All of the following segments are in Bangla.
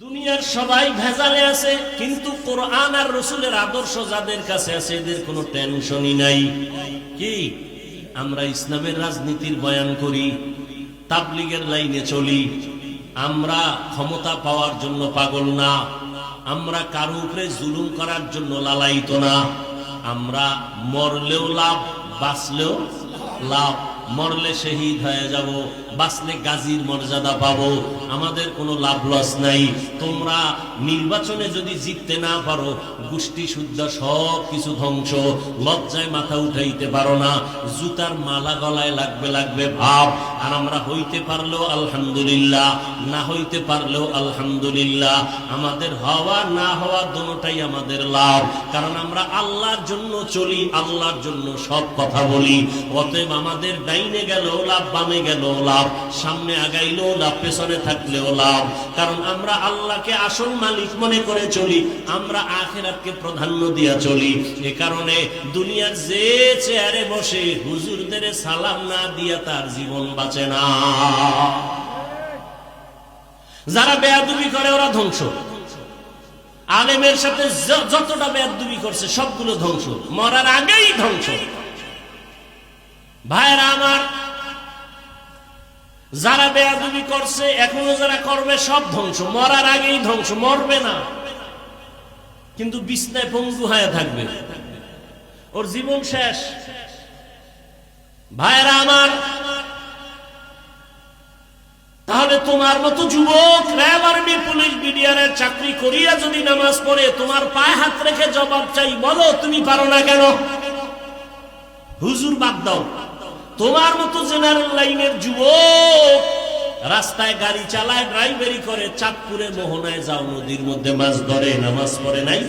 দুনিয়ার সবাই ভেজালে আছে, কিন্তু কোরআন আর রসুলের আদর্শ যাদের কাছে আছে এদের কোনো টেনশনই নাই। কি আমরা ইসলামের রাজনীতির বয়ান করি, তাবলীগের লাইনে চলি, আমরা ক্ষমতা পাওয়ার জন্য পাগল না, আমরা কারো উপরে জুলুম করার জন্য লালায়িত না, আমরা মরলেও লাভ, বাঁচলেও লাভ। মরলে শহীদ হয়ে যাব, বাঁচলে গাজীর মর্যাদা পাবো, আমাদের কোনো লাভ লস নাই। তোমরা নির্বাচনে যদি জিততে না পারো, গোষ্ঠী শুদ্ধ সব কিছু ধ্বংস, লজ্জায় মাথা উঠাইতে পারো না, জুতার মালা গলায় লাগবে লাগবে ভাব। আর আমরা হইতে পারলেও আলহামদুলিল্লাহ, না হইতে পারলেও আলহামদুলিল্লাহ। আমাদের হওয়া না হওয়া দুটোটাই আমাদের লাভ, কারণ আমরা আল্লাহর জন্য চলি, আল্লাহর জন্য সব কথা বলি। অতএব আমাদের ডাইনে গেলেও লাভ, বামে গেলেও লাভ, সামনে আগাইলেও লাভ, পেছনে থাকলেও লাভ। কারণ আমরা আল্লাহকে আসল মালিক মনে করে চলি, আমরা আখিরাতকে প্রাধান্য দিয়া চলি। এ কারণে দুনিয়ার যে চেয়ারে বসে হুজুরদের সালাম না দিয়া তার জীবন বাঁচে না। যারা বেয়াদবি করে ওরা ধ্বংস, আলেমের সাথে যতটা বেয়াদবি করছে সবগুলো ধ্বংস, মরার আগেই ধ্বংস। ভাইরা আমার, যারা বেয়াদবি করছে এখনো যারা করবে সব ধ্বংস, মরার আগেই ধ্বংস। মরবে না কিন্তু বিছনায় পঙ্গু হয়ে থাকবে, ওর জীবন শেষ। ভাইরা আমার, তাহলে তোমার মতো যুবক র্যাব, আর্মি, পুলিশ, বিডিআরের চাকরি করিয়া যদি নামাজ পড়ে তোমার পায়ে হাত রেখে জবাব চাই, বলো তুমি পারো না কেন? হুজুর বাদ দাও, তোমার মতো জেনারেল লাইনের যুবক রাস্তায় গাড়ি চালায়, ড্রাইভারি করে, চাঁদপুরে মোহনায় যাও, নদীর মধ্যে মাছ ধরে, নামাজ পড়ে নাই,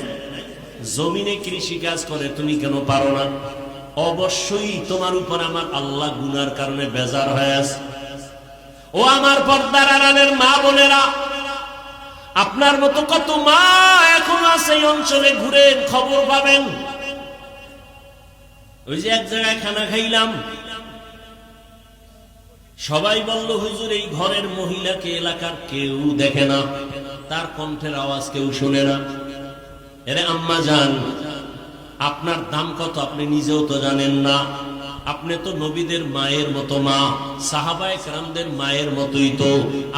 জমিনে কৃষি কাজ করে, তুমি কেন পারো না? অবশ্যই তোমার উপর আমার আল্লাহ গুনার কারণে বেজার হয়ে আছে। ও আমার পর্দার আড়ালের মা বোনেরা, আপনার মতো কত মা এখন আছে এই অঞ্চলে, ঘুরেন খবর পাবেন। ওই যে এক জায়গায় খানা খাইলাম, সবাই বলল হুজুর এই ঘরের মহিলাকে এলাকার কেউ দেখে না, তার কণ্ঠের আওয়াজ কেউ শুনে না। এরে আম্মা জান, আপনার দাম কত আপনি নিজেও তো জানেন না। আপনি তো নবীদের মায়ের মতো মা, সাহাবায়ে কেরামদের মায়ের মতোই তো।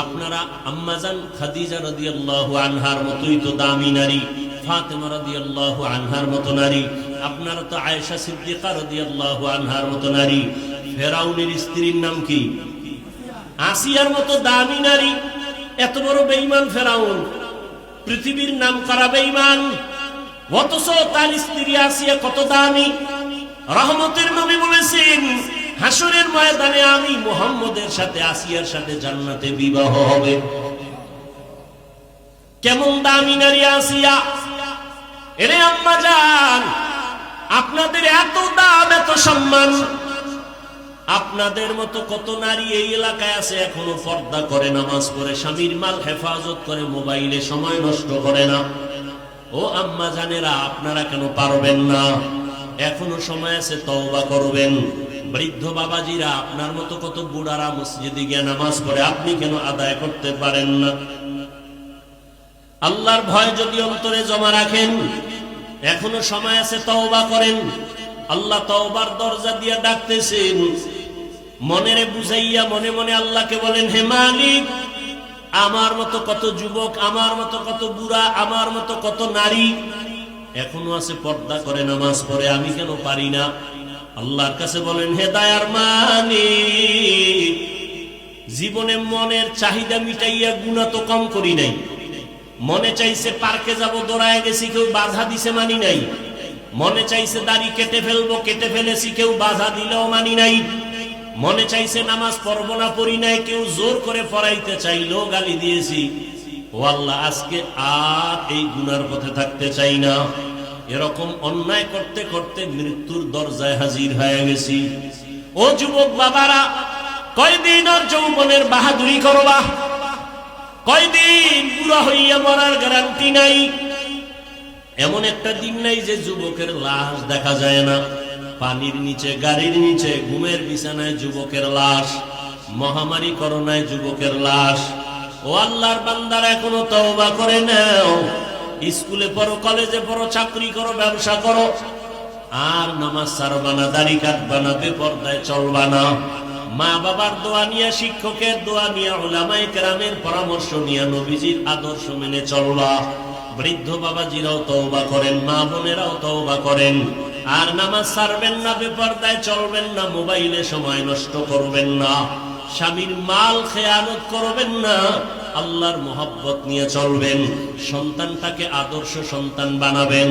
আপনারা আম্মাজান খাদিজা রাদিয়াল্লাহু আনহার মতোই তো দামি নারী, ফাতেমা রাদিয়াল্লাহু আনহার মতো নারী। আপনারা তো আয়েশা সিদ্দিকা রাদিয়াল্লাহু আনহার মতো নারী। ফেরাউনের স্ত্রীর নাম কি? আসিয়ার মতো দামি নারী। এত বড় বেঈমান ফেরাউন, পৃথিবীর নাম করা বেঈমান, অথচ তার স্ত্রী আসিয়া কত দামি। রহমতের নবী বলেছেন হাসরের ময়দানে আমি মুহাম্মদের সাথে আসিয়ার সাথে জান্নাতে বিবাহ হবে। কেমন দামি নারী আসিয়া! এরে আম্মা জান, আপনাদের এত দাম, এত সম্মান। আপনাদের মতো কত নারী এই এলাকায় আছে এখনো পর্দা করে, নামাজ পড়ে, স্বামীর মাল হেফাজত করে, মোবাইলে সময় নষ্ট করে না। ও আম্মা জানেরা, আপনারা কেন পারবেন না? এখনো সময় আছে, তওবা করবেন। বৃদ্ধ বাবাজিরা, আপনার মতো কত বুড়ারা মসজিদে গিয়ে নামাজ পড়ে, আপনি কেন আদায় করতে পারেন না? আল্লাহর ভয় যদি অন্তরে জমা রাখেন, এখনো সময় আছে, তওবা করেন। আল্লাহ তওবার দরজা দিয়ে ডাকতেছেন। মনেরে বুঝাইয়া মনে মনে আল্লাহকে বলেন, হে মালিক, আমার মতো কত যুবক, আমার মতো কত বুড়া, আমার মতো কত নারী এখনো আছে পর্দা করে, নামাজ পড়ে, আমি কেন পারি না? আল্লাহর কাছে বলেন, হে দয়ার মালিক, জীবনে মনের চাহিদা মিটাইয়া গুনাহ তো কম করি নাই। মনে চাইছে পার্কে যাব, দৌড়ায় গেছি, কেউ বাধা দিছে, মানি নাই। মনে চাইছে দাড়ি কেটে ফেলবো, কেটে ফেলেছি, কেউ বাধা দিলেও মানি নাই। মনে চাইছে নামাজ পড়বো না, পড়ি নাই, কেউ জোর করে পড়াইতে চাইলেও গালি দিয়েছি। ও আল্লাহ, আজকে আর এই গুনার পথে থাকতে চাই না। এরকম অন্যায় করতে করতে মৃত্যুর দরজায় হাজির হয়ে গেছি। ও যুবক বাবারা, কয়দিন আর যৌবনের বাহাদুরি করবা? কয়দিন বুড়া হইয়া মরার গ্যারান্টি নাই। এমন একটা দিন নাই যে যুবকের লাশ দেখা যায় না। পানির নিচে, গাড়ির নিচে, ঘুমের বিছানায় যুবকের লাশ, মহামারী করোনায় যুবকের লাশ, ও আল্লাহর বান্দারা এখনো তওবা করে নাও। স্কুলে পড়ো, কলেজে পড়ো, চাকরি করো, ব্যবসা করো, আর নামাজ ছাড়বা না, দাড়ি কাটবা না, বেপরদায় চলবা না। মা বাবার দোয়া নিয়ে, শিক্ষকের দোয়া নিয়ে, উলামায়ে কেরামের পরামর্শ নিয়ে নবীজির আদর্শ মেনে চলবা। বৃদ্ধ বাবাজিরাও তওবা করেন, মা বোনেরাও তওবা করেন। আর নামাজ ছাড়বেন না, বেপরদায় চলবেন না, মোবাইলে সময় নষ্ট করবেন না, স্বামীর মাল খেয়ানত করবেন না, আল্লাহর মহব্বত নিয়ে চলবেন। সন্তানটাকে আদর্শ সন্তান বানাবেন।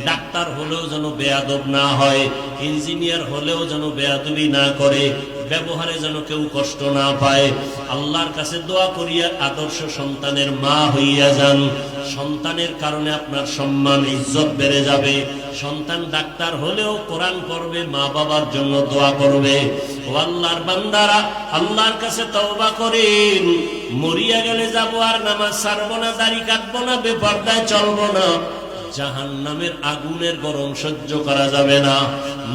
ডাক্তার হলেও যেন বেয়াদব না হয়, ইঞ্জিনিয়ার হলেও যেন বেয়াদবি না করে, ব্যবহারে যেন কেউ কষ্ট না পায়। আল্লাহর কাছে দোয়া করিয়া আদর্শ সন্তানের মা হইয়া যান। সন্তানের কারণে আপনার সম্মান, ইজ্জত বেড়ে যাবে। সন্তান ডাক্তার হলেও কোরআন পড়বে, মা বাবার জন্য দোয়া করবে। ও আল্লাহর বান্দারা, আল্লাহর কাছে তওবা করেন। মরিয়া গেলে যাবো আর নামাজ ছাড়বো না, দাড়ি কাটবো না, বেপরদায় চলবো না, জাহান্নামের আগুনের গরম সহ্য করা যাবে না।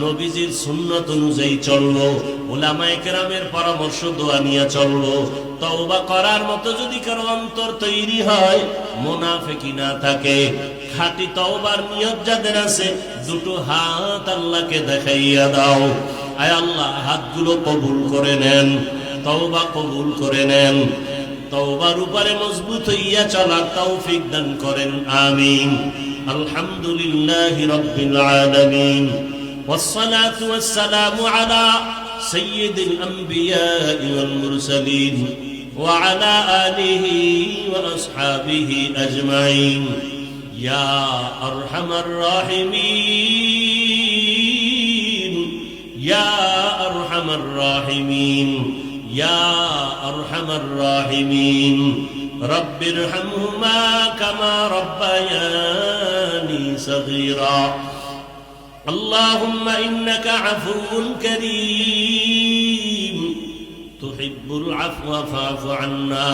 নবীজির সুন্নত অনুযায়ী চলবো, উলামায়ে কেরামের পরামর্শ দোয়া নিয়ে চলবো। তওবা করার মতো যদি কারো অন্তর তৈরি হয়, মুনাফিকি না থাকে, খাঁটি তওবার নিয়ত যাদের আছে, দুটো হাত আল্লাহকে দেখাইয়া দাও। আয় আল্লাহ, হাতগুলো কবুল করে নেন, তওবা কবুল করে নেন। তওবার উপরে মজবুত হইয়া চলার তৌফিক দান করেন, আমিন। আলহামদুলিল্লাহি রাব্বিল আলামিন, والصلاة والسلام على سيد الأنبياء والمرسلين وعلى آله وأصحابه أجمعين يا أرحم الراحمين يا أرحم الراحمين يا أرحم الراحمين رب ارحمهما كما ربياني صغيرا اللهم إنك عفو كريم تحب العفو فاعف عنا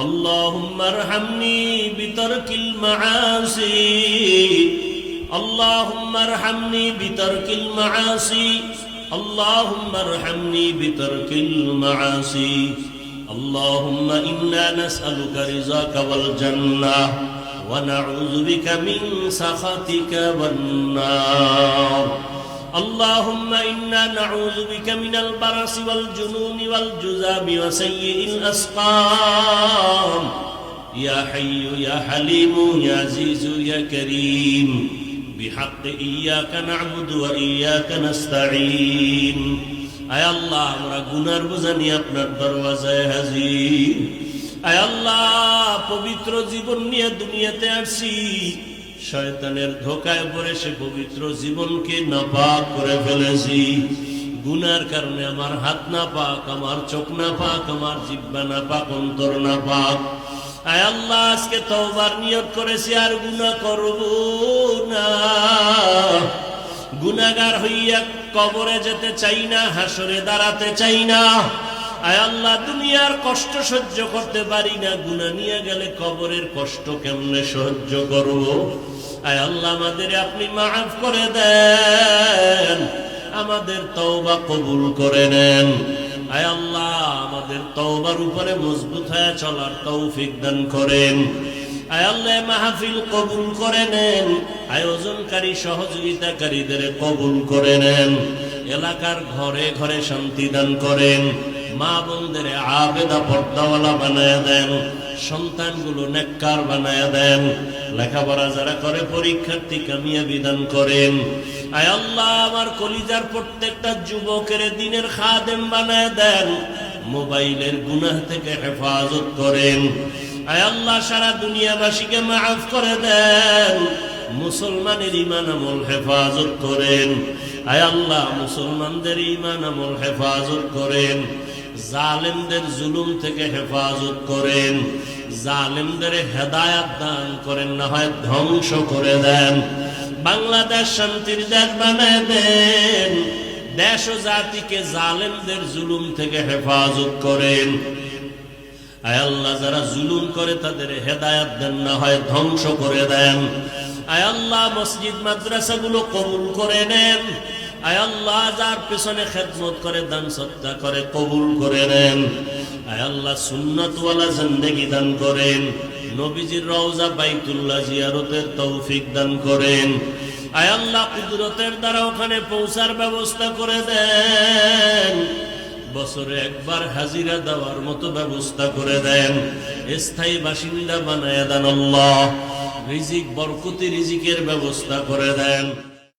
اللهم ارحمني بترك المعاصي اللهم ارحمني بترك المعاصي اللهم ارحمني بترك المعاصي اللهم إنا نسألك رضاك والجنة ونعوذ بك من سخطك والنار اللهم إنا نعوذ بك من البرص والجنون والجذام وسيء الأسقام يا حي يا حليم يا عزيز يا كريم بحق إياك نعبد وإياك نستعين আয় আল্লাহ, আমরা গুনার বোঝা নিয়ে আপনার দরওয়াজায় হাজির। আয় আল্লাহ, পবিত্র জীবন নিয়ে দুনিয়াতে আসছি, শয়তানের ধোকায় পড়ে সে পবিত্র জীবনকে নাপাক করে ফেলেছি। গুনার কারণে আমার হাত নাপাক, আমার চোখ নাপাক, আমার জিহ্বা নাপাক, অন্তর নাপাক। আয় আল্লাহ, আজকে তওবার নিয়ত করেছি আর গুনাহ করব না। গুনাহগার হইয়া কবরে যেতে চাই না, হাসরে দাঁড়াতে চাই না। আয় আল্লাহ, দুনিয়ার কষ্ট সহ্য করতে পারি না, গুনাহ নিয়ে গেলে কবরের কষ্ট কেমনে সহ্য করব? আয় আল্লাহ, আমাদের আপনি মাফ করে দেন, আমাদের তওবা কবুল করে নেন। আয় আল্লাহ, আমাদের তওবার উপরে মজবুত হয়ে চলার তৌফিক দান করেন। আয় আল্লাহ, মাহফিল কবুল করে নেন, আয়োজনকারী সহযোগিতাকারীদের কবুল করে নেন। এলাকার ঘরে ঘরে শান্তি দান করেন। মা বোনদের আবেদা পর্দাওয়ালা বানায় দেন, সন্তানগুলো নেককার বানায় দেন। লেখাপড়া যারা করে পরীক্ষার্থী কামিয়াবি দান করেন। আয় আল্লাহ, আমার কলিজার প্রত্যেকটা যুবকের দিনের খাদেম বানায় দেন। মোবাইলের গুনাহ থেকে হেফাজত করেন। আয় আল্লাহ, সারা দুনিয়াবাসীকে মাফ করে দেন। মুসলমানের ঈমান আমল হেফাজত করেন। আয় আল্লাহ, মুসলমানদের ঈমান আমল হেফাজত করেন। জালেমদের জুলুম থেকে হেফাজত করেন। জালেমদের হেদায়াত দান করেন, না হয় ধ্বংস করে দেন। বাংলাদেশ শান্তির দেশ বানায় দেন। দেশ ও জাতিকে জালেমদের জুলুম থেকে হেফাজত করেন। আয় আল্লাহ, যারা জুলুম করে তাদের হেদায়াত দেন, না হয় ধ্বংস করে দেন। আয় আল্লাহ, মসজিদ মাদ্রাসাগুলো কবুল করে নেন। আয় আল্লাহ, যার পেছনে খেদমত করে, দান সদকা করে, কবুল করে নেন। আয় আল্লাহ সুন্নাতওয়ালা জিন্দেগি দান করেন, নবীজির রওজা বাইতুল্লাহ জিয়ারতের তৌফিক দান করেন। আয় আল্লাহ কুদরতের দ্বারা ওখানে পৌঁছার ব্যবস্থা করে দেন, বছরে একবার হাজিরা দেওয়ার মতো ব্যবস্থা করে দেন, স্থায়ী বাসিন্দা বানায় দেন আল্লাহ, রিজিক বরকতি রিজিকের ব্যবস্থা করে দেন।